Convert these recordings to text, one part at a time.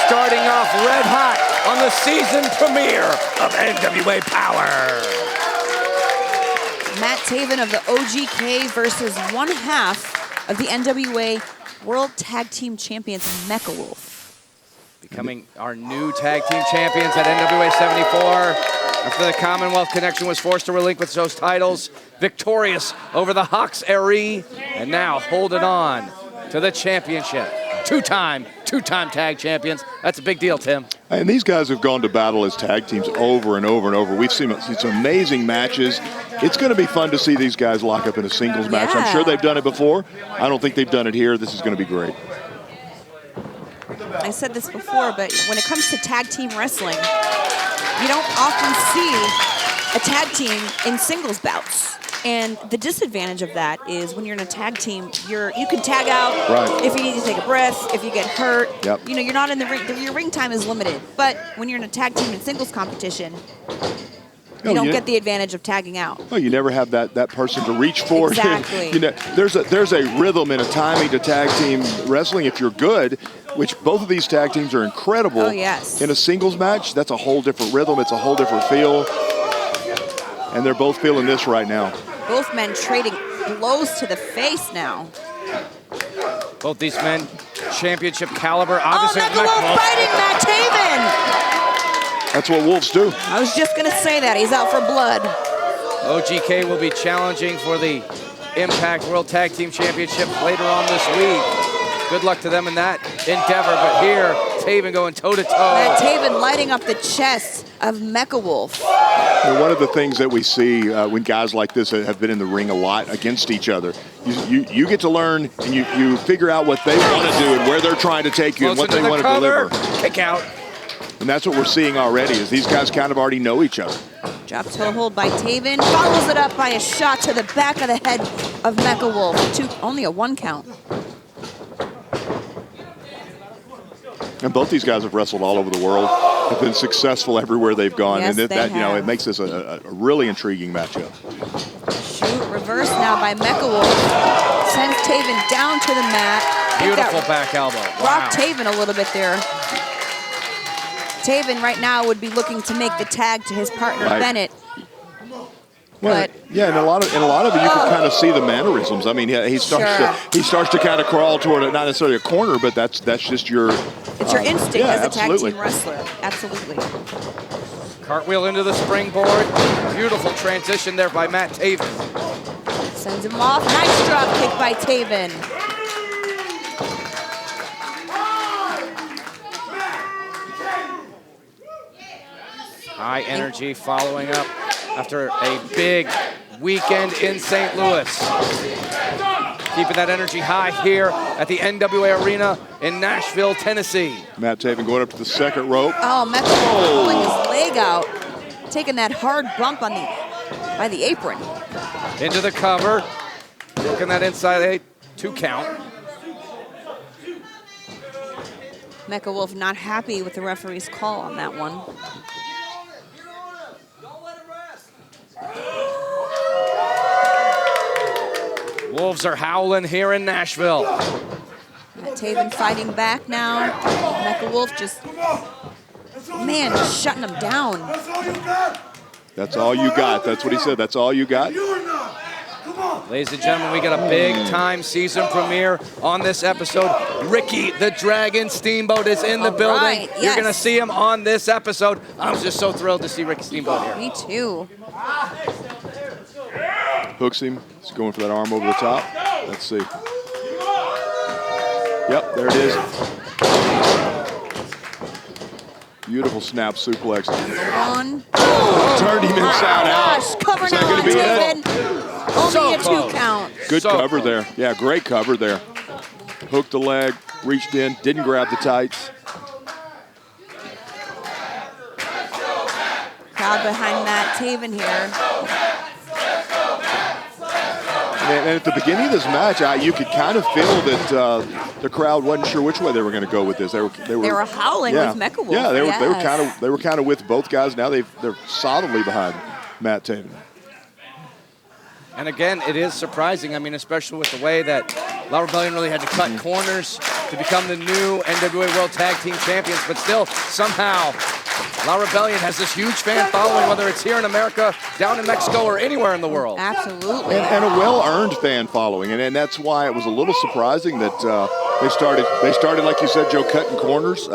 starting off red hot on the season premiere of NWA Powerrr. Matt Taven of the OGK versus one half of the NWA World Tag Team Champions, Mecha Wolf. Becoming our new tag team champions at NWA 74. After the Commonwealth Connection was forced to relinquish those titles, victorious over the Hawks Aerie, and now holding on to the championship. Two-time tag champions. That's a big deal, Tim. And these guys have gone to battle as tag teams over and over and over. We've seen some amazing matches. It's going to be fun to see these guys lock up in a singles match. I'm sure they've done it before. I don't think they've done it here. This is going to be great. I said this before, but when it comes to tag team wrestling, you don't often see a tag team in singles bouts. And the disadvantage of that is when you're in a tag team, you can tag out if you need to take a breath, if you get hurt. You know, you're not in the ring. Your ring time is limited. But when you're in a tag team in singles competition, you don't get the advantage of tagging out. Well, you never have that person to reach for. Exactly. You know, there's a rhythm and a timing to tag team wrestling if you're good, which both of these tag teams are incredible. Oh, yes. In a singles match, that's a whole different rhythm. It's a whole different feel. And they're both feeling this right now. Both men trading blows to the face now. Both these men, championship caliber. Obviously, Mecha Wolf fighting Matt Taven. That's what Wolves do. I was just going to say that. He's out for blood. OGK will be challenging for the Impact World Tag Team Championship later on this week. Good luck to them in that endeavor. But here, Taven going toe-to-toe. Matt Taven lighting up the chest of Mecha Wolf. And one of the things that we see when guys like this have been in the ring a lot against each other, you get to learn and you figure out what they want to do and where they're trying to take you and what they want to deliver. Kick out. And that's what we're seeing already is these guys kind of already know each other. Drop toe hold by Taven, follows it up by a shot to the back of the head of Mecha Wolf. Only a 1 count. And both these guys have wrestled all over the world, have been successful everywhere they've gone, Yes, and they have. you know, it makes this a really intriguing matchup. Shoot, reverse now by Mecha Wolf. Sends Taven down to the mat. Beautiful back elbow. Rock Taven a little bit there. Taven right now would be looking to make the tag to his partner Bennett. Well, yeah, and a lot of it you can kind of see the mannerisms. I mean, he starts to kind of crawl toward it, not necessarily a corner, but that's just your. It's your instinct as a tag team wrestler. Absolutely. Cartwheel into the springboard. Beautiful transition there by Matt Taven. Sends him off. Nice drop kick by Taven. High energy following up after a big weekend in St. Louis. Keeping that energy high here at the NWA Arena in Nashville, Tennessee. Matt Taven going up to the second rope. Oh, Mecha pulling his leg out, taking that hard bump on by the apron. Into the cover, working that inside 2 count. Mecha Wolf not happy with the referee's call on that one. Wolves are howling here in Nashville. Matt Taven fighting back now. Mecha Wolf just shutting him down. That's all you got. That's what he said. That's all you got. Ladies and gentlemen, we got a big-time season premiere on this episode. Ricky the Dragon Steamboat is in the building. Yes. You're going to see him on this episode. I'm just so thrilled to see Ricky Steamboat here. Me too. Hooks him. He's going for that arm over the top. Let's see. Yep, there it is. Beautiful snap suplex. Turned him inside out. Cover now on Taven. Only a 2 count. Good cover there. Yeah, great cover there. Hooked the leg, reached in, didn't grab the tights. Crowd behind Matt Taven here. And at the beginning of this match, you could kind of feel that the crowd wasn't sure which way they were going to go with this. They were howling with Mecha Wolf. Yeah, they were kind of with both guys. Now they're solidly behind Matt Taven. And again, it is surprising. I mean, especially with the way that La Rebellion really had to cut corners to become the new NWA World Tag Team Champions, but still, somehow, La Rebellion has this huge fan following, whether it's here in America, down in Mexico, or anywhere in the world. Absolutely. And a well-earned fan following, and that's why it was a little surprising that they started, like you said, Joe, cutting corners.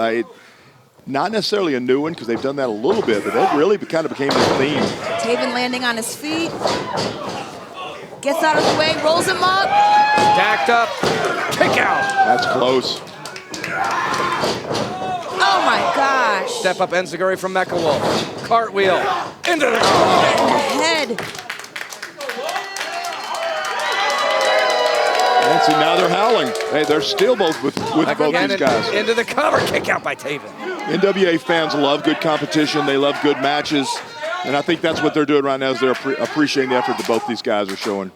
Not necessarily a new one, because they've done that a little bit, but that really kind of became the theme. Taven landing on his feet. Gets out of the way, rolls him up. Stacked up, kick out. That's close. Oh my gosh. Step up enziguri from Mecha Wolf. Cartwheel into the right in the head. And see, now they're howling. Hey, they're still both with both these guys. Into the cover, kick out by Taven. NWA fans love good competition. They love good matches. And I think that's what they're doing right now, is they're appreciating the effort that both these guys are showing.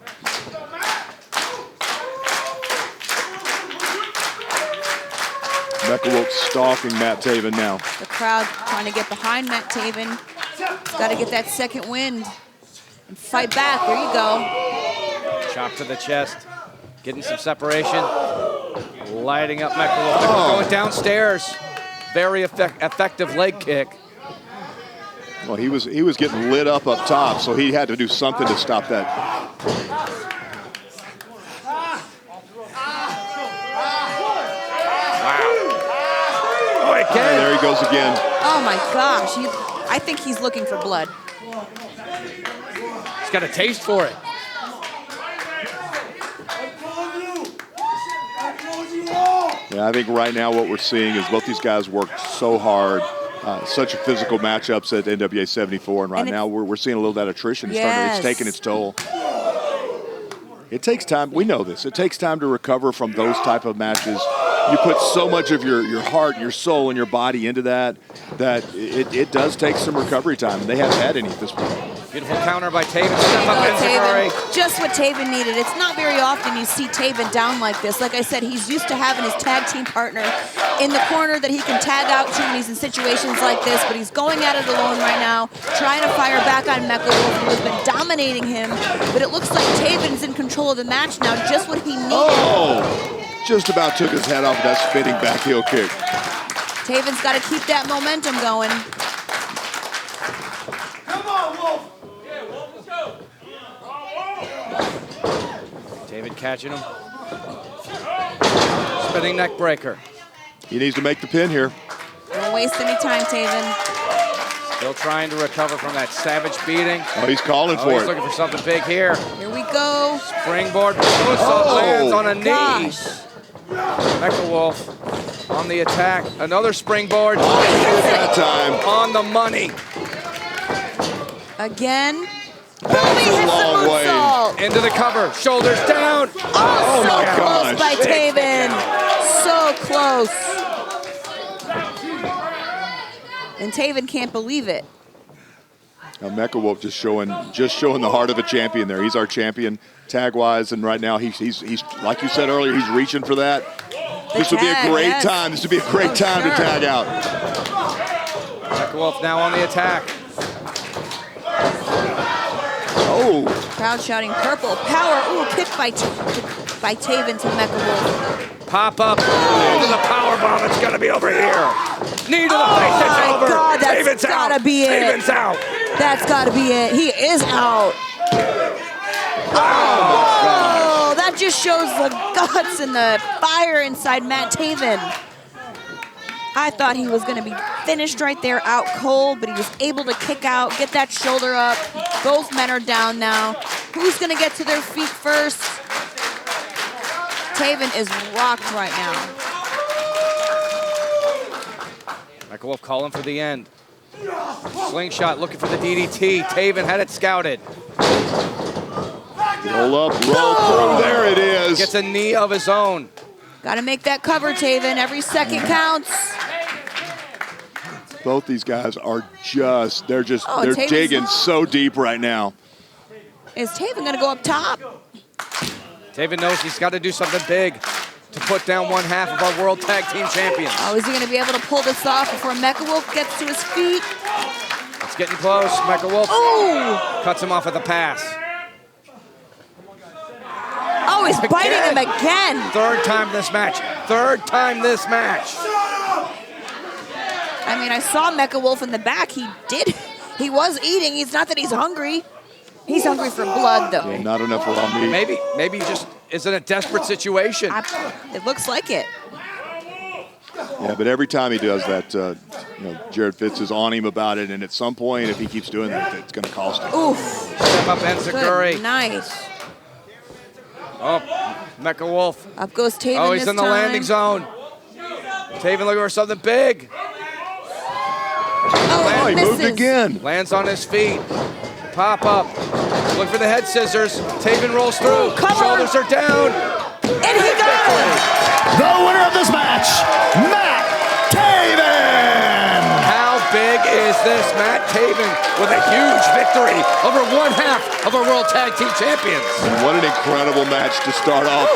Mecha Wolf stalking Matt Taven now. The crowd trying to get behind Matt Taven. He's got to get that second wind and fight back. There you go. Chop to the chest, getting some separation. Lighting up Mecha Wolf. Going downstairs. Very effective leg kick. Well, he was getting lit up top, so he had to do something to stop that. Oh, again. There he goes again. Oh my gosh, I think he's looking for blood. He's got a taste for it. Yeah, I think right now what we're seeing is both these guys worked so hard. Such a physical matchups at NWA 74, and right now we're seeing a little of that attrition. It's taking its toll. It takes time. We know this. It takes time to recover from those type of matches. You put so much of your heart, your soul, and your body into that it does take some recovery time, and they haven't had any at this point. Beautiful counter by Taven. Step up enziguri. Just what Taven needed. It's not very often you see Taven down like this. Like I said, he's used to having his tag team partner in the corner that he can tag out to when he's in situations like this, but he's going at it alone right now, trying to fire back on Mecha Wolf, who has been dominating him, but it looks like Taven's in control of the match now, just what he needed. Oh! Just about took his head off of that spinning back heel kick. Taven's got to keep that momentum going. Come on, Wolf! Taven catching him. Spinning neck breaker. He needs to make the pin here. Don't waste any time, Taven. Still trying to recover from that savage beating. Oh, he's calling for it. He's looking for something big here. Here we go. Springboard. Lands on a knee. Mecha Wolf on the attack. Another springboard. That time. On the money. Again. That's a long way. Into the cover. Shoulders down. Oh so my close gosh. by Taven. So close. And Taven can't believe it. Now Mecha Wolf just showing the heart of a champion there. He's our champion tag-wise, and right now he's like you said earlier, he's reaching for that. This would be a great time. This would be a great time to tag out. Mecha Wolf now on the attack. Oh. Crowd shouting purple power. Ooh, kick by Taven to Mecha Wolf. Pop up into the power bomb. It's gonna be over here. Knee to the face. It's over. Oh my God, that's Taven's gotta out. be it. Taven's out. That's gotta be it. He is out. Oh, that just shows the guts and the fire inside Matt Taven. I thought he was going to be finished right there, out cold, but he was able to kick out, get that shoulder up. Both men are down now. Who's going to get to their feet first? Taven is rocked right now. Mecha Wolf calling for the end. Slingshot looking for the DDT. Taven had it scouted. Roll up, roll through. There it is. Gets a knee of his own. Got to make that cover, Taven. Every second counts. Both these guys are they're Taven's digging so deep right now. Is Taven going to go up top? Taven knows he's got to do something big to put down one half of our World Tag Team Champions. Oh, is he going to be able to pull this off before Mecha Wolf gets to his feet? It's getting close. Mecha Wolf cuts him off at the pass. Oh, he's biting him again. Third time in this match. third time this match. I mean, I saw Mecha Wolf in the back. He was eating. It's not that he's hungry. He's hungry for blood, though. Yeah, not enough raw meat. Maybe he just is in a desperate situation. It looks like it. Yeah, but every time he does that, Jared Fitz is on him about it, and at some point, if he keeps doing that, it's going to cost him. Oof. Step up Enziguri. Nice. Oh, Mecha Wolf. Up goes Taven. Oh, he's in the landing zone. Taven looking for something big. Oh, he moved again. Lands on his feet. Pop up. Look for the head scissors. Taven rolls through. Shoulders are down. And he got it. The winner of this match, Matt Taven. How big is this Matt Taven with a huge victory over one half of our World Tag Team Champions? And what an incredible match to start off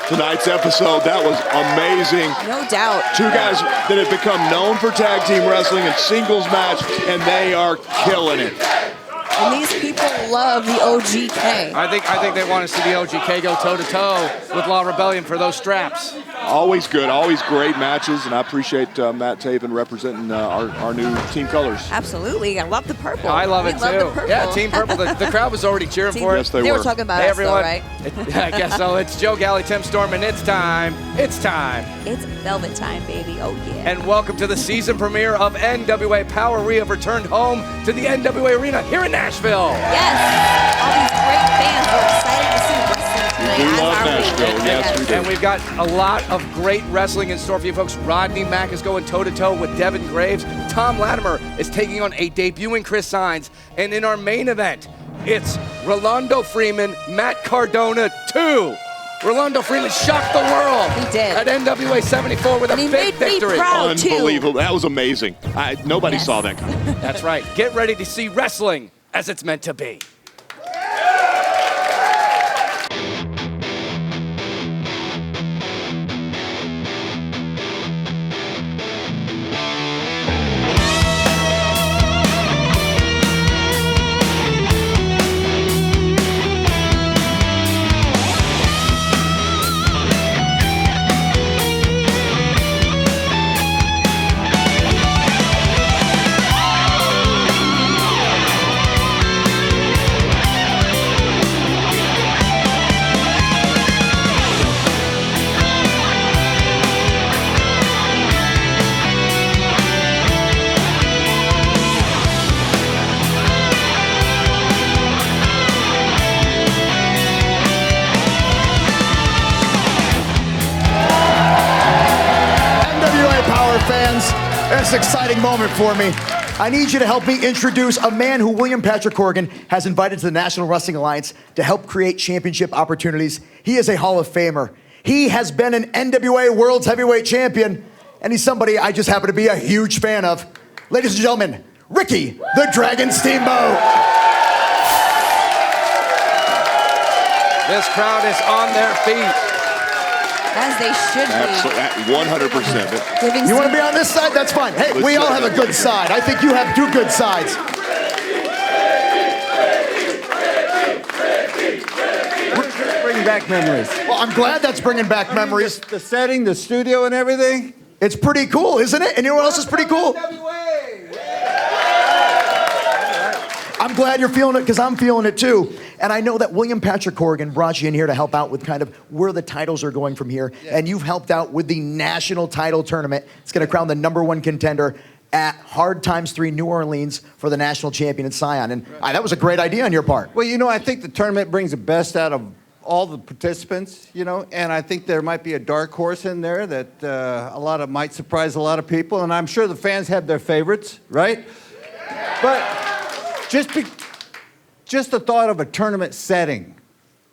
tonight's episode. That was amazing. No doubt. Two guys that have become known for tag team wrestling and singles match, and they are killing it. And these people love the OGK. I think they want to see the OGK go toe-to-toe with Law Rebellion for those straps. Always good, always great matches, and I appreciate Matt Taven representing our new team colors. Absolutely, I love the purple. I love it We too. Love the purple. Yeah, Team Purple. The crowd was already cheering for it. Yes, they were talking about hey, us, everyone. though, right? I guess so. It's Joe Galley, Tim Storm, and it's time. It's time. It's velvet time, baby. Oh, yeah. And welcome to the season premiere of NWA Powerrr. We have returned home to the NWA Arena here in Nashville. Yes, all these great fans are excited to see wrestling tonight. We as love are Nashville, yes, we do. And we've got a lot of great wrestling in store for you folks. Rodney Mack is going toe-to-toe with Devin Graves. Thom Latimer is taking on a debuting Chris Sainz. And in our main event, it's Rolando Freeman, Matt Cardona 2. Rolando Freeman shocked the world. He did. At NWA 74 with a big made me victory. proud. Unbelievable. That was amazing. Nobody Yes. saw that coming. That's right. Get ready to see wrestling as it's meant to be. Fans, it's an exciting moment for me. I need you to help me introduce a man who William Patrick Corgan has invited to the National Wrestling Alliance to help create championship opportunities. He is a Hall of Famer. He has been an NWA World's Heavyweight Champion, and he's somebody I just happen to be a huge fan of. Ladies and gentlemen, Ricky the Dragon Steamboat. This crowd is on their feet. As they should be. Absolutely, 100%. You want to be on this side? That's fine. Hey, we all have a good side. I think you have two good sides. Bring back memories. Well, I'm glad that's bringing back memories. The setting, the studio, and everything. It's pretty cool, isn't it? And you know what else is pretty cool? I'm glad you're feeling it because I'm feeling it too. And I know that William Patrick Corgan brought you in here to help out with kind of where the titles are going from here. Yeah. And you've helped out with the national title tournament. It's going to crown the #1 contender at Hard Times 3 New Orleans for the national champion in Scion. And that was a great idea on your part. Well, I think the tournament brings the best out of all the participants, and I think there might be a dark horse in there that might surprise a lot of people. And I'm sure the fans have their favorites, right? But just the thought of a tournament setting,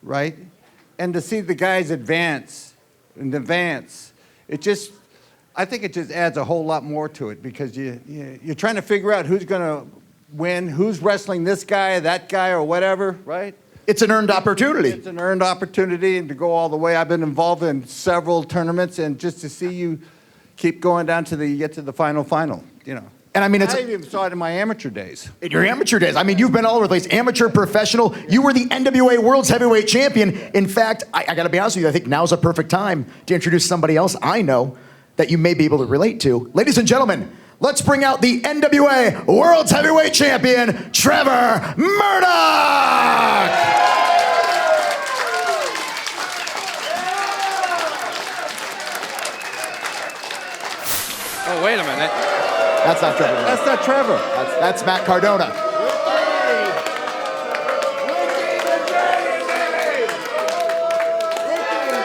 right? And to see the guys advance, I think it just adds a whole lot more to it because you're trying to figure out who's going to win, who's wrestling this guy, that guy, or whatever, right? It's an earned opportunity. It's an earned opportunity, and to go all the way. I've been involved in several tournaments, and just to see you keep going down to you get to the final, And I mean, I even saw it in my amateur days. In your amateur days. I mean, you've been all over the place. Amateur, professional. You were the NWA World's Heavyweight Champion. In fact, I got to be honest with you, I think now's a perfect time to introduce somebody else I know that you may be able to relate to. Ladies and gentlemen, let's bring out the NWA World's Heavyweight Champion, Trevor Murdoch! Oh, wait a minute. That's not Trevor. That's not Trevor. That's Matt Cardona.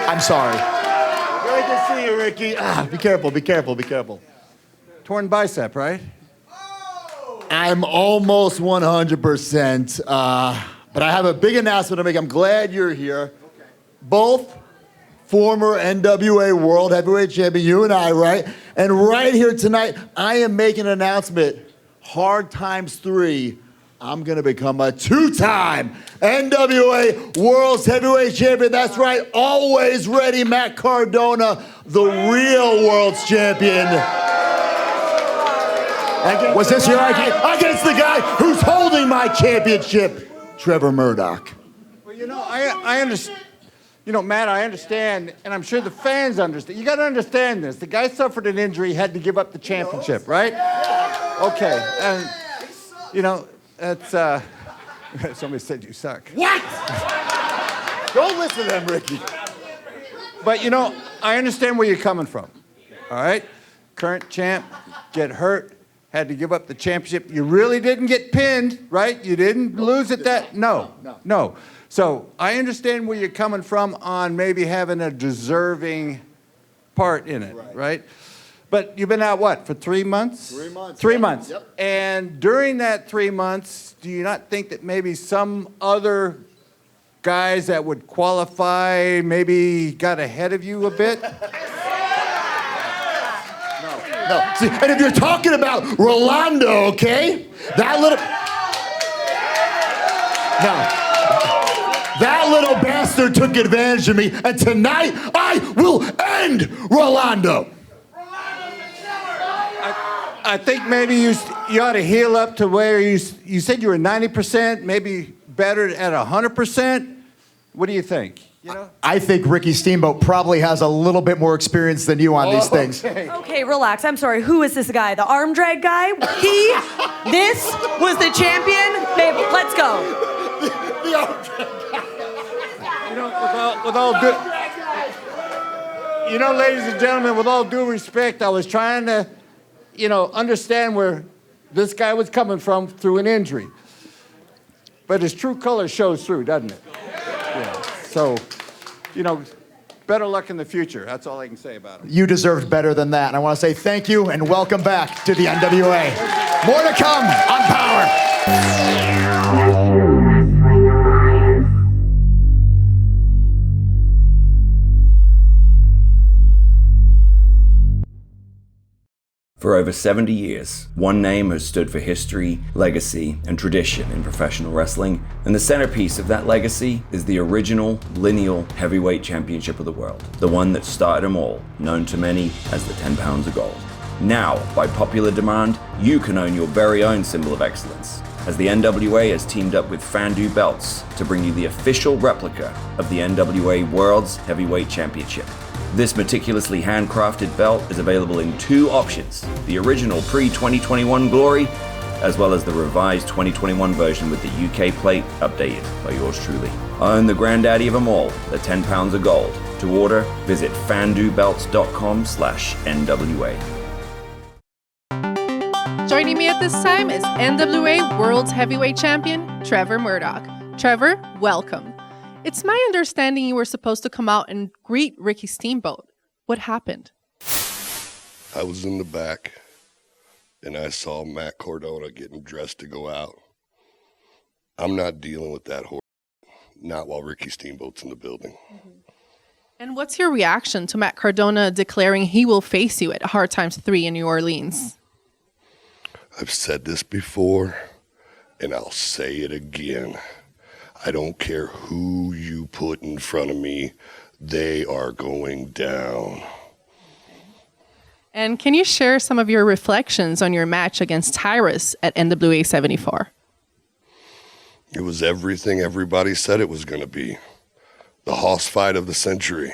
I'm sorry. Great to see you, Ricky. Be careful, be careful, be careful. Torn bicep, right? I'm almost 100%, but I have a big announcement to make. I'm glad you're here. Both former NWA World Heavyweight Champion, you and I, right? And right here tonight, I am making an announcement. Hard times 3. I'm gonna become a 2-time NWA World's Heavyweight Champion. That's right, always ready, Matt Cardona, the real World's Champion. Was this your idea? Against the guy who's holding my championship, Trevor Murdoch. Well, you know, I understand. You know, Matt, I understand, and I'm sure the fans understand. You got to understand this. The guy suffered an injury, had to give up the championship, right? Okay, and you know, that's. Somebody said you suck. What? Don't listen to them, Ricky. But you know, I understand where you're coming from. All right, current champ, get hurt, had to give up the championship. You really didn't get pinned, right? You didn't lose at that. No. So I understand where you're coming from on maybe having a deserving part in it, right? But you've been out, what, for 3 months? 3 months. 3 months. Yep. And during that 3 months, do you not think that maybe some other guys that would qualify maybe got ahead of you a bit? No. See, and if you're talking about Rolando, okay, that little bastard took advantage of me, and tonight I will end Rolando. I think maybe you ought to heal up to where you said you were 90%, maybe better at 100%. What do you think? You know? I think Ricky Steamboat probably has a little bit more experience than you on these things. Okay, relax. I'm sorry. Who is this guy? The arm drag guy? This was the champion? Babe, let's go. The arm drag guy. You know, with all due, you know, ladies and gentlemen, with all due respect, I was trying to, you know, understand where this guy was coming from through an injury. But his true color shows through, doesn't it? Yeah. So, you know, better luck in the future. That's all I can say about it. You deserved better than that. And I want to say thank you and welcome back to the NWA. More to come on Powerrr. For over 70 years, one name has stood for history, legacy, and tradition in professional wrestling, and the centerpiece of that legacy is the original lineal heavyweight championship of the world, the one that started them all, known to many as the 10 pounds of gold. Now, by popular demand, you can own your very own symbol of excellence, as the NWA has teamed up with Fandu Belts to bring you the official replica of the NWA World's Heavyweight Championship. This meticulously handcrafted belt is available in 2 options, the original pre-2021 Glory, as well as the revised 2021 version with the UK plate updated by yours truly. Own the granddaddy of them all, the 10 pounds of gold. To order, visit fandubelts.com/NWA. Joining me at this time is NWA World's Heavyweight Champion, Trevor Murdoch. Trevor, welcome. It's my understanding you were supposed to come out and greet Ricky Steamboat. What happened? I was in the back, and I saw Matt Cardona getting dressed to go out. I'm not dealing with that horse, not while Ricky Steamboat's in the building. Mm-hmm. And what's your reaction to Matt Cardona declaring he will face you at Hard Times 3 in New Orleans? I've said this before, and I'll say it again. I don't care who you put in front of me, they are going down. And can you share some of your reflections on your match against Tyrus at NWA 74? It was everything everybody said it was going to be. The hoss fight of the century.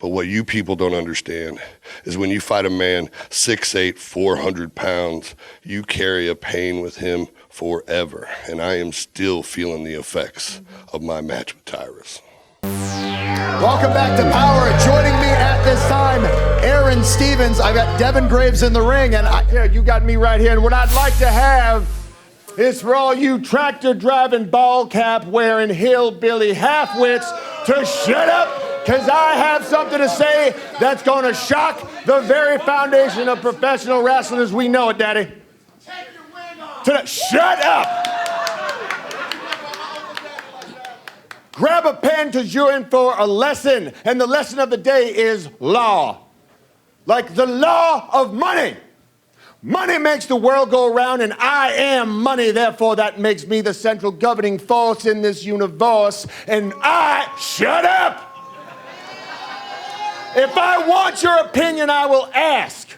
But what you people don't understand is when you fight a man 6'8", 400 pounds, you carry a pain with him forever. And I am still feeling the effects of my match with Tyrus. Welcome back to Powerrr. Joining me at this time, Aron Stevens. I got Devin Graves in the ring, and yeah, you got me right here. And what I'd like to have is for all you tractor-driving, ball-cap-wearing, hillbilly half-wits to shut up, because I have something to say that's going to shock the very foundation of professional wrestling as we know it, Daddy. Shut up! Grab a pen, because you're in for a lesson, and the lesson of the day is law. Like the law of money. Money makes the world go around, and I am money. Therefore, that makes me the central governing force in this universe, and shut up! If I want your opinion, I will ask.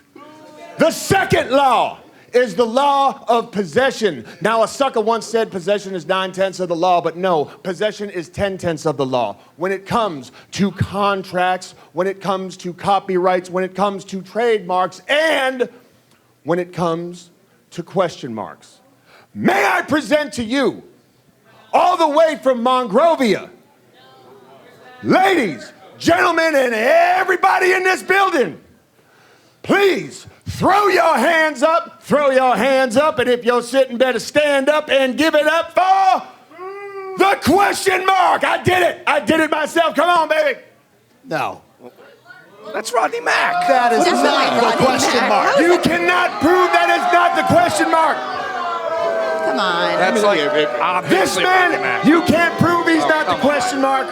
The second law is the law of possession. Now, a sucker once said possession is 9/10 of the law, but no, possession is 10/10 of the law. When it comes to contracts, when it comes to copyrights, when it comes to trademarks, and when it comes to question marks. May I present to you, all the way from Monrovia, ladies, gentlemen, and everybody in this building, please throw your hands up, and if you're sitting, better stand up and give it up for the question mark. I did it myself. Come on, baby. no. That's Rodney Mack. That is not the question mark. You cannot prove that is not the question mark. Come on. That's like This man, you can't prove he's not the question mark.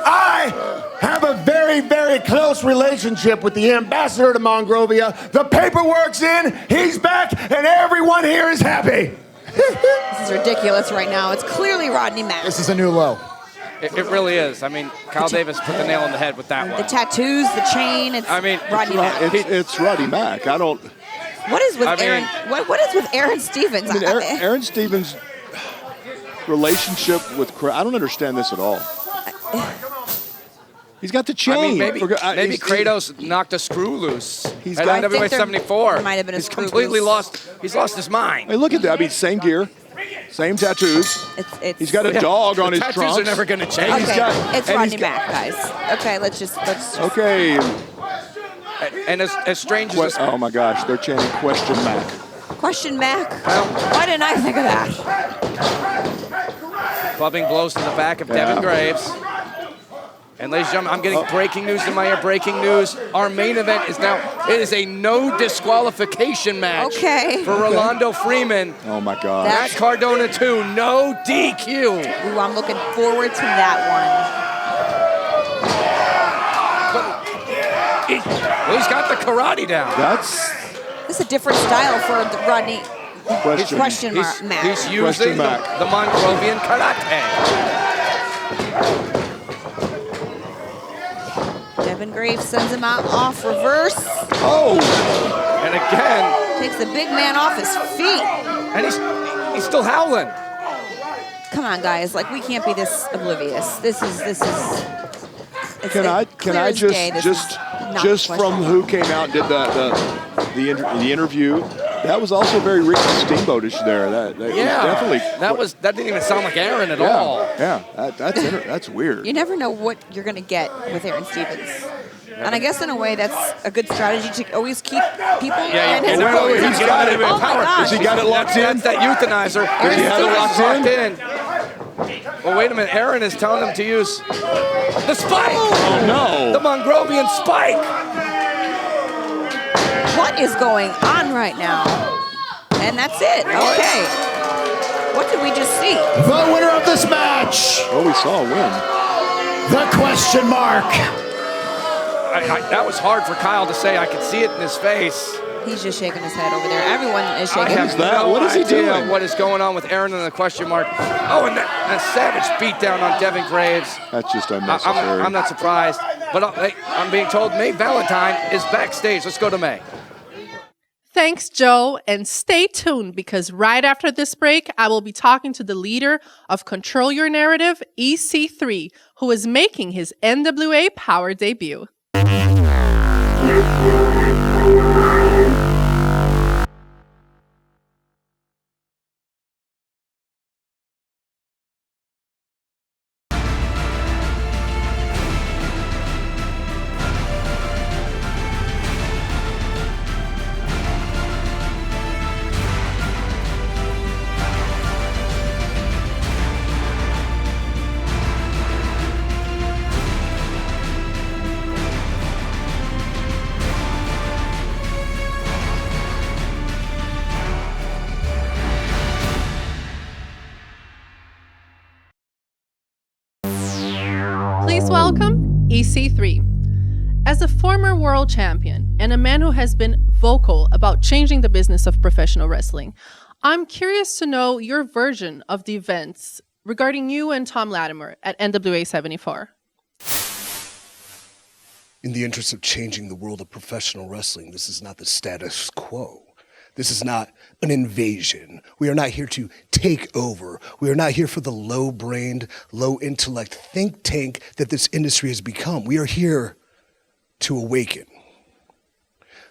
I have a very, very close relationship with the ambassador to Monrovia. The paperwork's in, he's back, and everyone here is happy. This is ridiculous right now. It's clearly Rodney Mack. This is a new low. It really is. I mean, Kyle Davis put the nail on the head with that one. The tattoos, the chain, Rodney Mack. It's Roddy Mack. I don't... What is with Aron? What is with Aron Stevens? Aron Stevens' relationship with... I don't understand this at all. He's got the chain. I mean, maybe Kratos knocked a screw loose. He's got NWA 74. Might have been a he's screw completely loose. He's lost his mind. Hey, look at that. I mean, same gear, same tattoos. He's got a dog on his trunks. Tattoos are never going to change. Okay, it's Rodney Mack, guys. Okay, let's just. Okay. And as strange as this. Oh my gosh, they're chanting question Mack. Question Mack? Why didn't I think of that? Clubbing blows to the back of Devin Graves. And ladies and gentlemen, I'm getting breaking news in my ear. Breaking news. Our main event is now, it is a no disqualification match for Rolando Freeman. Oh my God. Matt Cardona 2, no DQ. Ooh, I'm looking forward to that Well, he's got the karate down. This is a different style for Rodney. Question mark Mack. He's using the Monrovian karate. Devin Graves sends him out off reverse. Oh! And again. Takes the big man off his feet. And he's still howling. Come on, guys. Like, we can't be this oblivious. This is. Can I just from who came out and did the interview? That was also very Ricky Steamboat-ish there. That was definitely. That didn't even sound like Aron at all. Yeah, that's weird. You never know what you're gonna get with Aron Stevens. And I guess in a way that's a good strategy to always keep people in his opponent's he's got it. Oh my gosh. Has he got it locked in? That's that euthanizer. Does he have it locked in? Well, wait a minute. Aron is telling him to use the spike. Oh no! The Monrovian spike. What is going on right now? And that's it. Okay. What did we just see? The winner of this match. Oh, we saw a win. The question mark. That was hard for Kyle to say. I could see it in his face. He's just shaking his head over there. Everyone is shaking I have his head. what is he doing? What is going on with Aron and the question mark? Oh, and a savage beatdown on Devin Graves. That's just unnecessary. I'm not surprised. But I'm being told May Valentine is backstage. Let's go to May. Thanks, Joe, and stay tuned because right after this break, I will be talking to the leader of Control Your Narrative, EC3, who is making his NWA Powerrr debut. Please welcome EC3. As a former world champion and a man who has been vocal about changing the business of professional wrestling, I'm curious to know your version of the events regarding you and Thom Latimer at NWA 74. In the interest of changing the world of professional wrestling, this is not the status quo. This is not an invasion. We are not here to take over. We are not here for the low-brained, low-intellect think tank that this industry has become. We are here to awaken.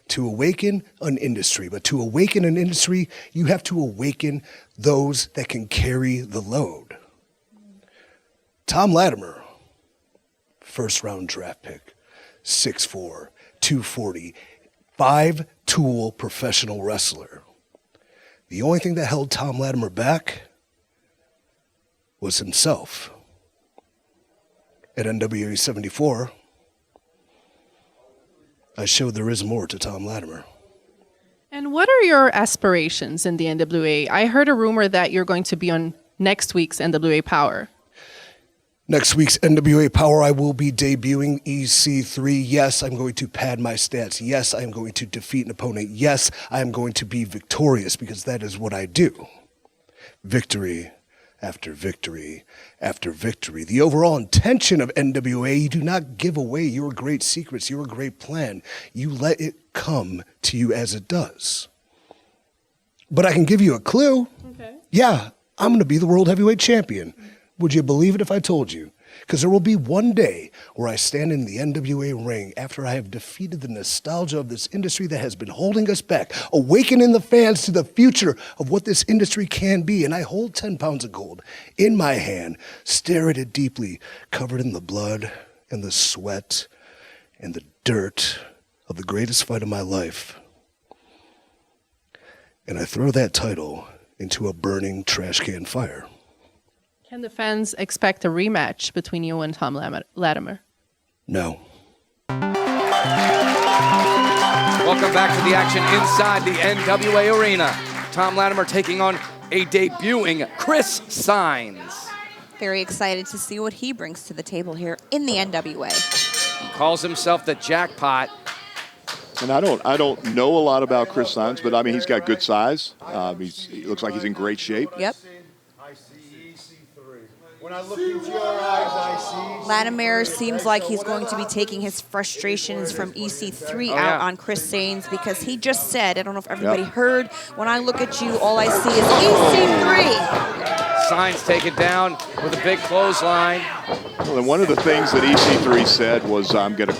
To awaken an industry. But to awaken an industry, you have to awaken those that can carry the load. Thom Latimer, first-round draft pick, 6'4", 240, 5-tool professional wrestler. The only thing that held Thom Latimer back was himself. At NWA 74, I showed there is more to Thom Latimer. And what are your aspirations in the NWA? I heard a rumor that you're going to be on next week's NWA Powerrr. Next week's NWA Powerrr, I will be debuting EC3. Yes, I'm going to pad my stats. Yes, I am going to defeat an opponent. Yes, I am going to be victorious because that is what I do. Victory after victory after victory. The overall intention of NWA, you do not give away your great secrets, your great plan. You let it come to you as it does. But I can give you a clue. Okay. Yeah, I'm going to be the World Heavyweight Champion. Would you believe it if I told you? Because there will be one day where I stand in the NWA ring after I have defeated the nostalgia of this industry that has been holding us back, awakening the fans to the future of what this industry can be. And I hold 10 pounds of gold in my hand, stare at it deeply, covered in the blood and the sweat and the dirt of the greatest fight of my life. And I throw that title into a burning trash can fire. Can the fans expect a rematch between you and Thom Latimer? No. Welcome back to the action inside the NWA arena. Thom Latimer taking on a debuting Chris Sainz. Very excited to see what he brings to the table here in the NWA. He calls himself the Jackpot. And I don't know a lot about Chris Sainz, but I mean he's got good size. He looks like he's in great shape. Yep. When I look into your eyes, I see... Latimer seems like he's going to be taking his frustrations from EC3 out on Chris Sainz because he just said, I don't know if everybody heard, when I look at you, all I see is EC3. Sainz taken down with a big clothesline. Well, and one of the things that EC3 said was, I'm gonna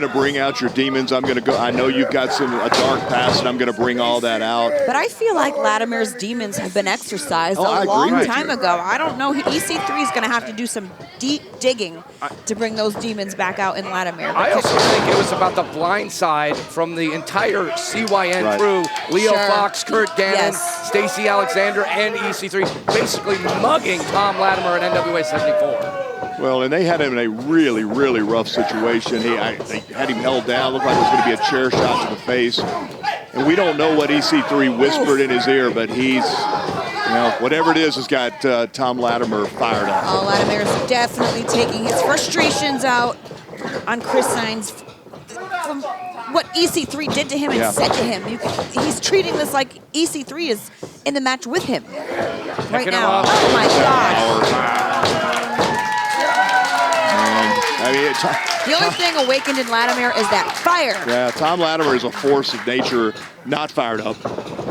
bring out your demons. I'm gonna go. I know you've got a dark past, and I'm gonna bring all that out. But I feel like Latimer's demons have been exercised a long time ago. I don't know. EC3 is gonna have to do some deep digging to bring those demons back out in Latimer. I also think it was about the blind side from the entire CYN crew. Leo Fox, Kurt Gannon, Stacey Alexander, and EC3 basically mugging Thom Latimer at NWA 74. Well, and they had him in a really, really rough situation. They had him held down. Looked like it was going to be a chair shot to the face. And we don't know what EC3 whispered in his ear, but he's, whatever it is, has got Thom Latimer fired up. Oh, Latimer's definitely taking his frustrations out on Chris Sainz from what EC3 did to him and said to him. He's treating this like EC3 is in the match with him right now. Oh, my God. I mean, the only thing awakened in Latimer is that fire. Yeah, Thom Latimer is a force of nature, not fired up.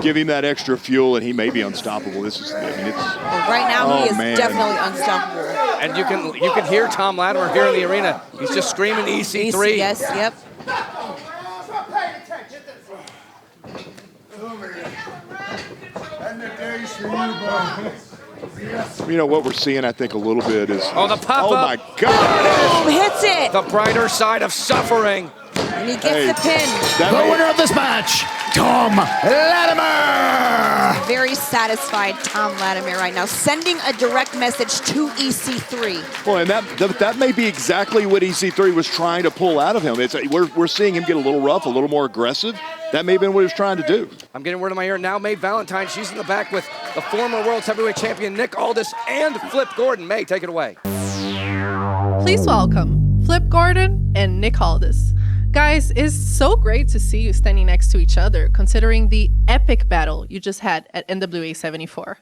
Give him that extra fuel, and he may be unstoppable. This is, I mean, it's. Well, right now, he is definitely unstoppable. And you can hear Thom Latimer here in the arena. He's just screaming EC3. Yes, yep. You know, what we're seeing, I think, a little bit is... Oh, the pop-up. Oh, my God. Boom, hits it. The brighter side of suffering. And he gets the pin. The winner of this match, Thom Latimer. Very satisfied Thom Latimer right now, sending a direct message to EC3. Well, and that may be exactly what EC3 was trying to pull out of him. We're seeing him get a little rough, a little more aggressive. That may have been what he was trying to do. I'm getting word in my ear now. May Valentine, she's in the back with the former World's Heavyweight Champion Nick Aldis and Flip Gordon. May, take it away. Please welcome Flip Gordon and Nick Aldis. Guys, it's so great to see you standing next to each other, considering the epic battle you just had at NWA 74.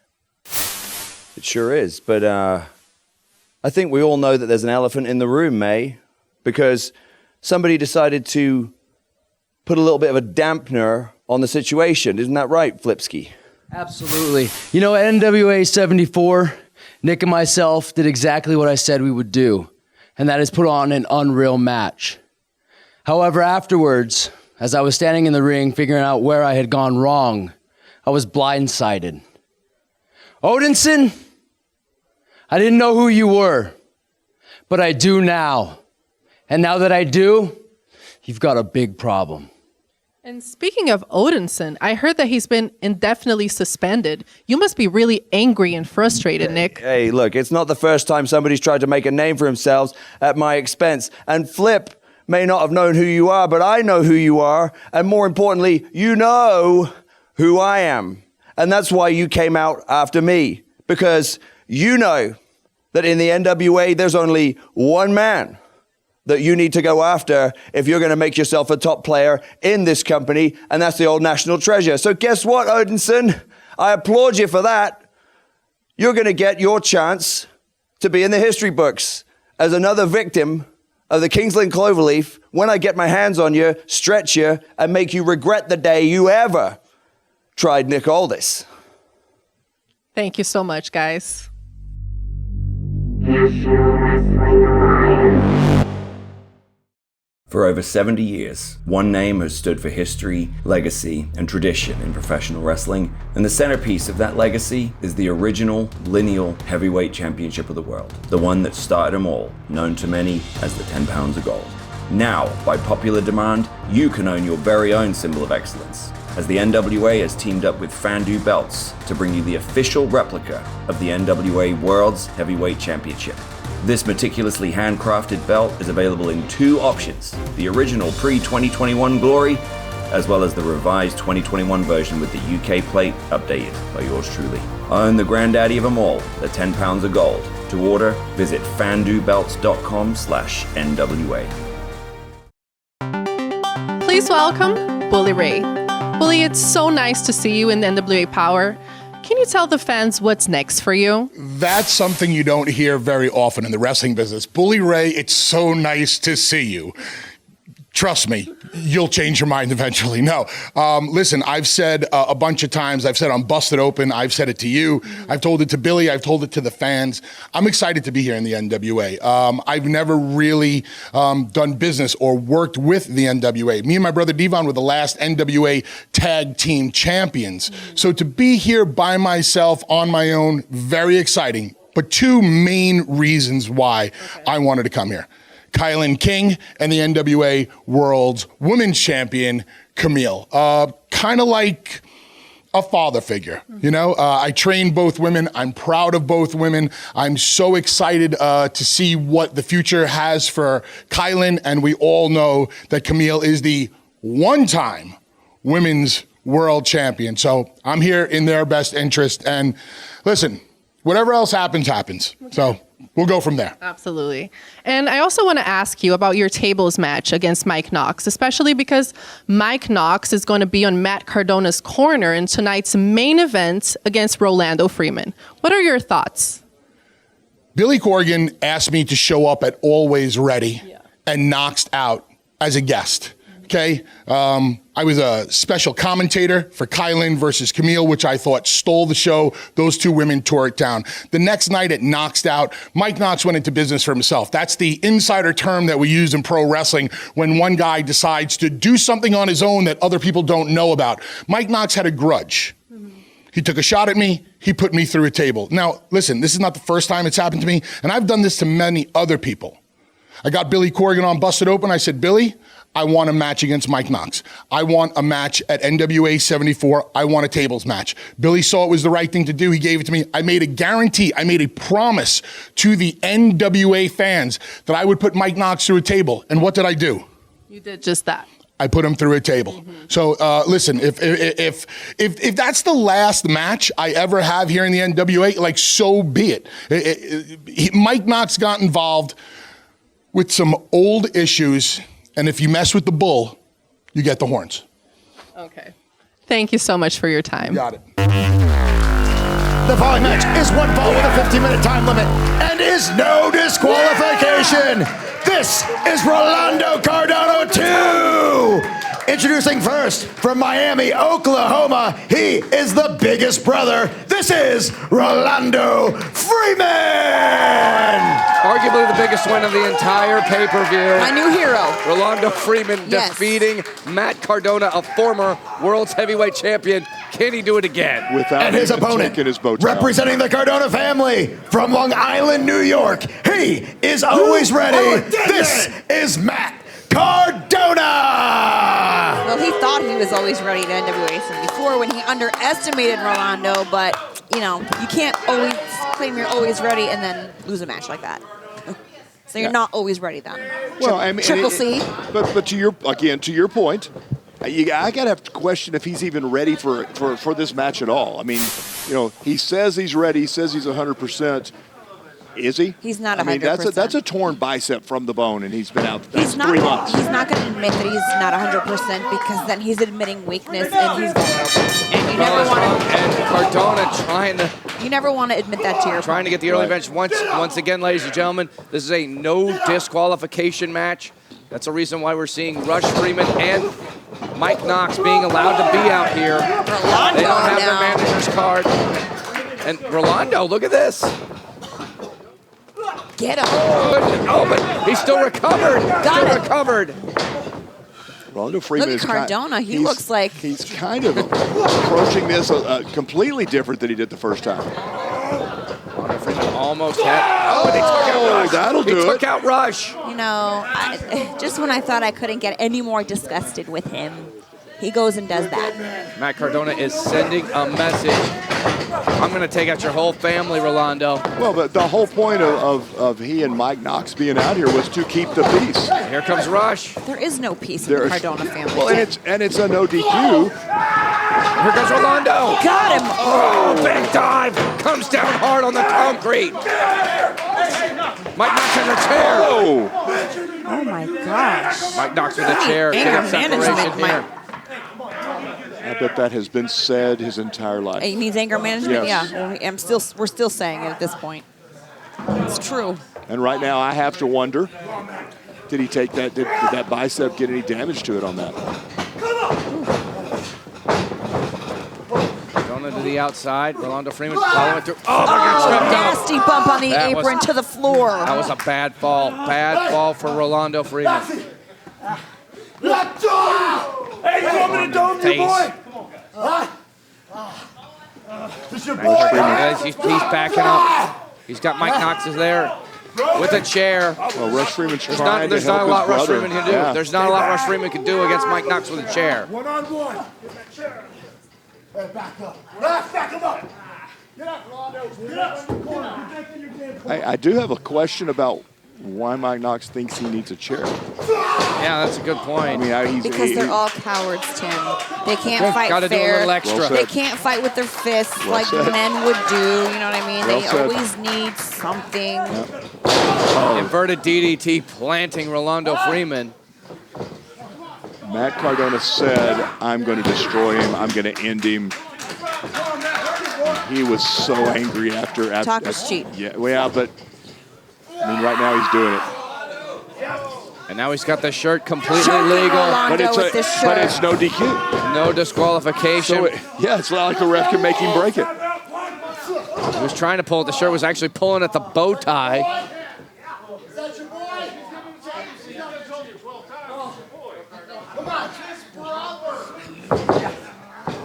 It sure is, but I think we all know that there's an elephant in the room, May, because somebody decided to put a little bit of a dampener on the situation. Isn't that right, Flipski? Absolutely. You know, at NWA 74, Nick and myself did exactly what I said we would do, and that is put on an unreal match. However, afterwards, as I was standing in the ring figuring out where I had gone wrong, I was blindsided. Odinson, I didn't know who you were, but I do now. And now that I do, you've got a big problem. And speaking of Odinson, I heard that he's been indefinitely suspended. You must be really angry and frustrated, Nick. Hey, look, it's not the first time somebody's tried to make a name for themselves at my expense. And Flip may not have known who you are, but I know who you are. And more importantly, you know who I am. And that's why you came out after me. Because you know that in the NWA, there's only one man that you need to go after if you're going to make yourself a top player in this company, and that's the old national treasure. So guess what, Odinson? I applaud you for that. You're going to get your chance to be in the history books as another victim of the Kingsland Cloverleaf when I get my hands on you, stretch you, and make you regret the day you ever tried Nick Aldis. Thank you so much, guys. For over 70 years, one name has stood for history, legacy, and tradition in professional wrestling, and the centerpiece of that legacy is the original lineal heavyweight championship of the world, the one that started them all, known to many as the 10 pounds of gold. Now, by popular demand, you can own your very own symbol of excellence, as the NWA has teamed up with Fandu Belts to bring you the official replica of the NWA World's Heavyweight Championship. This meticulously handcrafted belt is available in two options, the original pre-2021 Glory, as well as the revised 2021 version with the UK plate updated by yours truly. Own the granddaddy of them all, the 10 pounds of gold. To order, visit fandubelts.com/NWA. Please welcome Bully Ray. Bully, it's so nice to see you in the NWA Powerrr. Can you tell the fans what's next for you? That's something you don't hear very often in the wrestling business. Bully Ray, it's so nice to see you. Trust me, you'll change your mind eventually. No, listen, I've said a bunch of times, I've said on Busted Open, I've said it to you, I've told it to Billy, I've told it to the fans. I'm excited to be here in the NWA. I've never really done business or worked with the NWA. Me and my brother Devon were the last NWA tag team champions. So to be here by myself on my own, very exciting. But two main reasons why I wanted to come here. Kylan King and the NWA World's Women's Champion, Camille. Kind of like a father figure, you know? I train both women. I'm proud of both women. I'm so excited to see what the future has for Kylan, and we all know that Camille is the one-time Women's World Champion. So I'm here in their best interest, and listen, whatever else happens, happens. So we'll go from there. Absolutely. And I also want to ask you about your tables match against Mike Knox, especially because Mike Knox is going to be on Matt Cardona's corner in tonight's main event against Rolando Freeman. What are your thoughts? Billy Corgan asked me to show up at Always Ready and Knoxed Out as a guest. Okay, I was a special commentator for Kylan versus Camille, which I thought stole the show. Those two women tore it down. The next night at Knoxed Out, Mike Knox went into business for himself. That's the insider term that we use in pro wrestling when one guy decides to do something on his own that other people don't know about. Mike Knox had a grudge. He took a shot at me. He put me through a table. Now, listen, this is not the first time it's happened to me, and I've done this to many other people. I got Billy Corgan on Busted Open. I said, Billy, I want a match against Mike Knox. I want a match at NWA 74. I want a tables match. Billy saw it was the right thing to do. He gave it to me. I made a guarantee. I made a promise to the NWA fans that I would put Mike Knox through a table. And what did I do? You did just that. I put him through a table. So listen, if that's the last match I ever have here in the NWA, like, so be it. Mike Knox got involved with some old issues, and if you mess with the bull, you get the horns. Okay. Thank you so much for your time. Got it. The following match is one fall with a 15-minute time limit and is no disqualification. This is Rolando Cardona 2. Introducing first from Miami, Oklahoma, he is the biggest brother. This is Rolando Freeman. Arguably the biggest win of the entire pay-per-view. My new hero. Rolando Freeman defeating Matt Cardona, a former World's Heavyweight Champion. Can he do it again? And his opponent, representing the Cardona family from Long Island, New York, he is always ready. This is Matt Cardona. Well, he thought he was always ready to NWA 74 when he underestimated Rolando, but, you know, you can't always claim you're always ready and then lose a match like that. So you're not always ready then. Well, I mean, Triple C. But to your point, I gotta have to question if he's even ready for this match at all. I mean, you know, he says he's ready. He says he's 100%. Is he? He's not 100%. I mean, that's a torn bicep from the bone, and he's been out 3 months. He's not going to admit that he's not 100% because then he's admitting weakness and he's vulnerable. And you never want to. And Cardona trying to. You never want to admit that to your Trying to get the early bench. Once again, ladies and gentlemen, this is a no disqualification match. That's the reason why we're seeing Rush Freeman and Mike Knox being allowed to be out here. Rolando they don't have now. their manager's card. And Rolando, look at this. Get him. Oh, but he's still recovered. Recovered. Rolando Freeman Look at Cardona. He looks like he's kind of approaching this completely different than he did the first time. Rolando Freeman almost had. Oh, and he took out Rush. That'll do it. He took out Rush. You know, just when I thought I couldn't get any more disgusted with him, he goes and does that. Matt Cardona is sending a message. I'm going to take out your whole family, Rolando. Well, but the whole point of he and Mike Knox being out here was to keep the peace. Here comes Rush. There is no peace in the Cardona family. Well, and it's a no DQ. Here comes Rolando. Got him. Oh, big dive. Comes down hard on the concrete. Mike Knox in the chair. Oh my gosh. Mike Knox with the chair. Anger management, here. I bet that has been said his entire life. He needs anger management? Yes. Yeah. Well, we're still saying it at this point. It's true. And right now I have to wonder, did he take that, did that bicep get any damage to it on that? Going to the outside. Rolando Freeman following through. Oh, nasty bump on the apron to the floor. That was a bad fall. Bad fall for Rolando Freeman. Hey, you want me to dome you, boy? He's backing up. He's got Mike Knox is there with a chair. Well, Rush Freeman's There's trying not to a help lot his Rush brother. Freeman can do. Yeah. There's not a lot Rush Freeman can do against Mike Knox with a chair. One-on-one. Hey, back up. Back him up. Get up, Rolando. Get up. I do have a question about why Mike Knox thinks he needs a chair. Yeah, that's a good point. I mean, Because they're all cowards, Tim. They can't fight Gotta fair. do a little extra. Well They can't fight with their fists like said. men would do. You know what I mean? Well They said. always need something. Inverted DDT planting Rolando Freeman. Matt Cardona said, I'm going to destroy him. I'm going to end him. He was so angry after Talk is cheap. Yeah, but I mean, right now he's doing it. And now he's got the shirt completely Choking legal. Rolando with this shirt. But it's no DQ. No disqualification. So yeah, it's not like the ref can make him break it. He was trying to pull it. The shirt was actually pulling at the bow tie.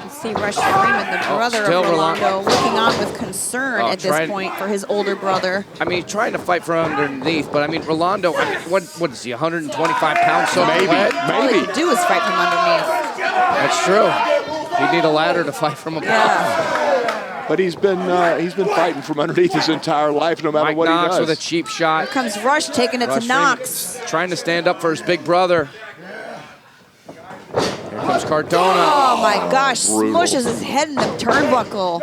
See Rush Freeman, the brother of Rolando, looking on with concern at this point for his older brother. I mean, he's trying to fight from underneath, but I mean, Rolando, I mean, what is he, 125 pounds? So maybe. All he could do is fight from underneath. That's true. He'd need a ladder to fight from above. Yeah. But he's been fighting from underneath his entire life, no matter what he does. Knox with a cheap shot. Here comes Rush taking it to Knox. Trying to stand up for his big brother. Here comes Cardona. Oh my gosh, smushes his head in the turnbuckle.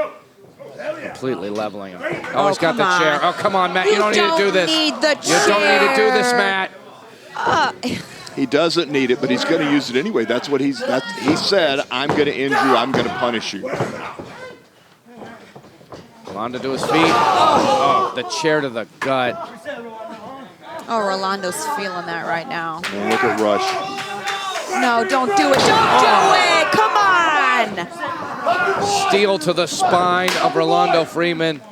Completely leveling him. Oh, he's got the chair. Oh, come on, Matt. You don't need to do this. You don't need the chair. You don't need to do this, Matt. He doesn't need it, but he's going to use it anyway. That's what he said. I'm going to end you. I'm going to punish you. Rolando to his feet. Oh, the chair to the gut. Oh, Rolando's feeling that right now. And look at Rush. No, don't do it. Don't do it. Come on. Steel to the spine of Rolando Freeman.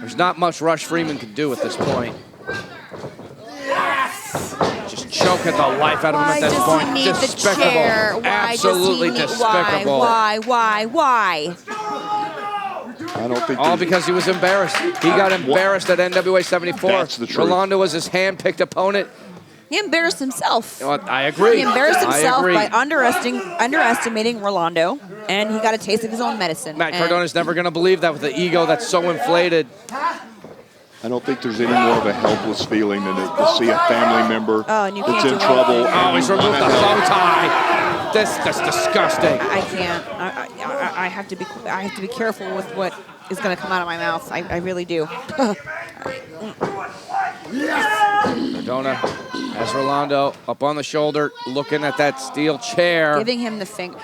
There's not much Rush Freeman can do at this point. Just choking the life out of him at this point. Why does he need Despicable. the chair? Why Absolutely does he need, despicable. Why? I don't think all because he was embarrassed. He got embarrassed at NWA 74. That's the truth. Rolando was his hand-picked opponent. He embarrassed himself. I agree. He embarrassed himself by underestimating Rolando, and he got a taste of his own medicine. Matt Cardona's never going to believe that with the ego that's so inflated. I don't think there's any more of a helpless feeling than to see a family member that's in trouble. Oh, he's removed the bow tie. That's disgusting. I can't. I have to be careful with what is going to come out of my mouth. I really do. Cardona has Rolando up on the shoulder, looking at that steel chair. Giving him the finger.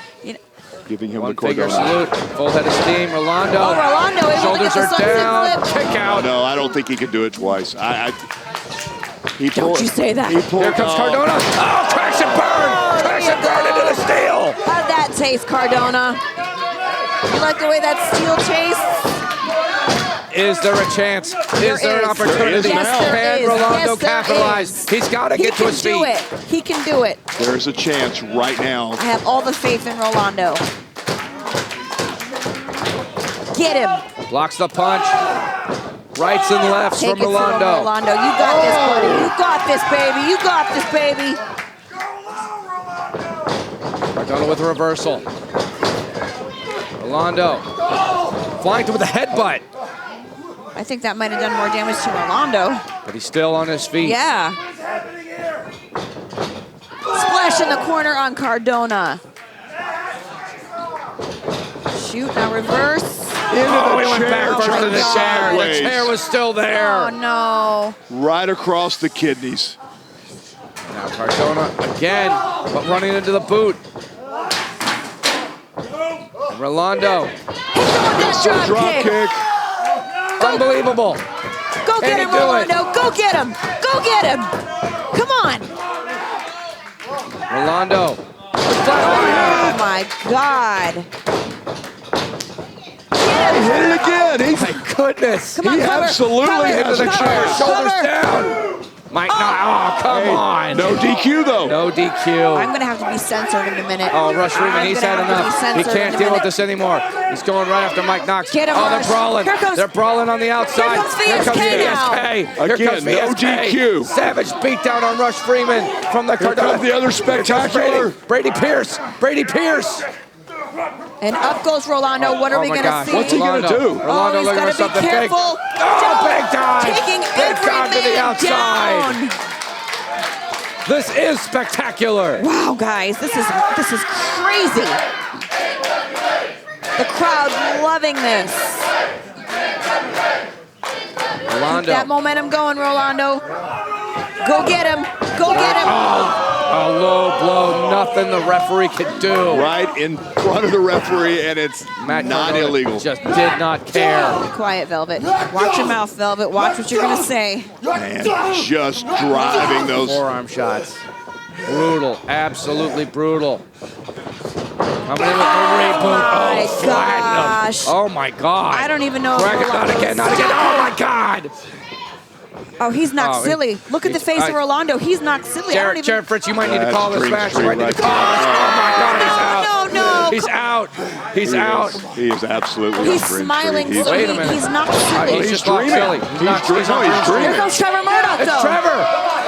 Giving him one the finger Cardona. salute. Full head of steam. Rolando. Oh, Rolando able Shoulders to get the are down. sunset flip. Kick out. No, I don't think he can do it twice. Don't you say that. Here comes Cardona. Oh, crash and burn. Crash and burn into the steel. How'd that taste, Cardona? You like the way that steel tastes? Is there a chance? Is there an opportunity? Can Rolando capitalize? He's got to get to his feet. He can do it. There's a chance right now. I have all the faith in Rolando. Get him. Blocks the punch. Rights and lefts Take from Rolando. Rolando, you got this, buddy. You got this, baby. You got this, baby. Cardona with a reversal. Rolando flying through with a headbutt. I think that might have done more damage to Rolando. But he's still on his feet. Yeah. Splash in the corner on Cardona. Shoot, now reverse. He went back first to the chair. The chair was still there. Oh, no. Right across the kidneys. Now Cardona again, but running into the boot. And Rolando. Drop kick. Unbelievable. Go get him, Rolando. Go get him. Go get him. Come on. Rolando. Oh, my God. He hit it again. My goodness. Come on, he absolutely has a chair. Shoulders down. Mike, come on. No DQ, though. No DQ. I'm going to have to be censored in a minute. Oh, Rush Freeman, he's had enough. He can't deal with this anymore. He's going right after Mike Knox. Get him, oh, Rush. they're brawling. They're brawling on the outside. Here comes VSK Here comes Again, no DQ. Savage beatdown on Rush Freeman from the Cardona. Here comes the other spectacular. Brady Pierce. Brady Pierce. And up goes Rolando. What are we going to see? What's he going to do? Rolando he's looking got for to be something big. careful. Oh, big time. Taking big every time to the man outside. down. This is spectacular. Wow, guys, this is crazy. The crowd loving this. Rolando. Keep that momentum going, Rolando. Go get him. Go get him. Oh, A low blow, nothing the referee could do. Right in front of the referee, and it's Matt not Cardona illegal. Just did not care. Be quiet, Velvet. Watch your mouth, Velvet. Watch what you're going to say. Man, just driving those forearm shots. Brutal, absolutely brutal. Coming in with the reboot. Oh, gosh. Oh, my God. I don't even know. Drag it, not again, not again. Oh, my God. Oh, he's knocked silly. Look at the face of Rolando. He's knocked silly. Jared Fritz, you might need to call this match. You might need to call this. Oh, my God, he's out. No. He's out. He's out. He is absolutely He's smiling. He's, wait a minute. He's knocked silly. He's just dreaming. Silly. He's dreaming. Here comes Trevor Murdoch, though.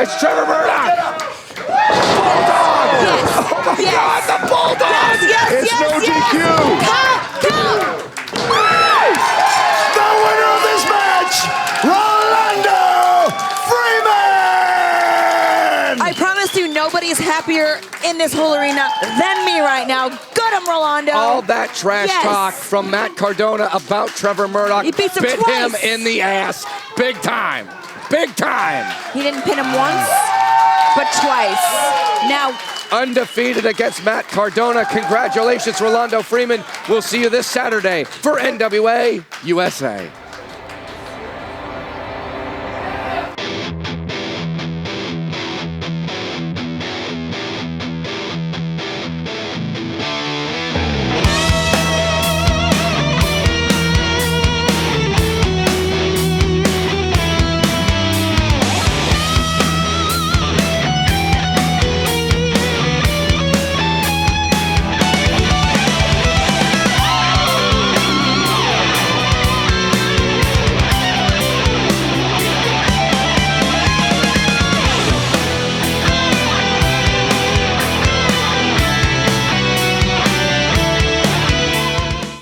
It's Trevor Murdoch. Bulldog! Yes. Oh my God, the Bulldog! It's no DQ! Count! The winner of this match, Rolando Freeman! I promise you, nobody's happier in this whole arena than me right now. Good him, Rolando. All that trash talk from Matt Cardona about Trevor Murdoch He beats him bit twice. him in the ass. Big time. Big time. He didn't pin him once, but twice. Now, undefeated against Matt Cardona. Congratulations, Rolando Freeman. We'll see you this Saturday for NWA USA.